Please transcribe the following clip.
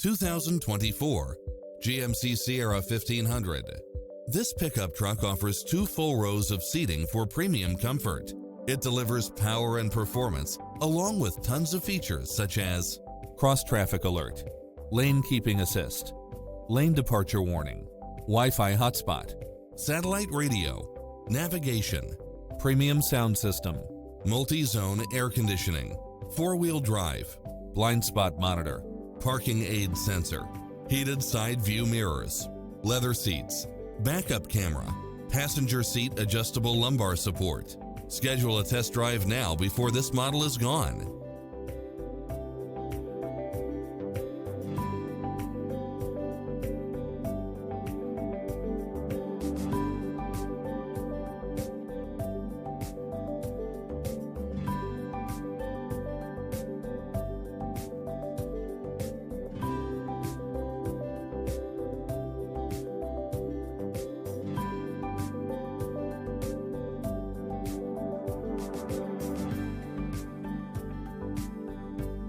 2024 GMC Sierra 1500. This pickup truck offers 2 full rows of seating for premium comfort. It delivers power and performance, along with tons of features such as cross-traffic alert, lane keeping assist, lane departure warning, Wi-Fi hotspot, satellite radio, navigation, premium sound system, multi-zone air conditioning, 4-wheel drive, blind spot monitor, parking aid sensor, heated side view mirrors, leather seats, backup camera, passenger seat adjustable lumbar support. Schedule a test drive now before this model is gone.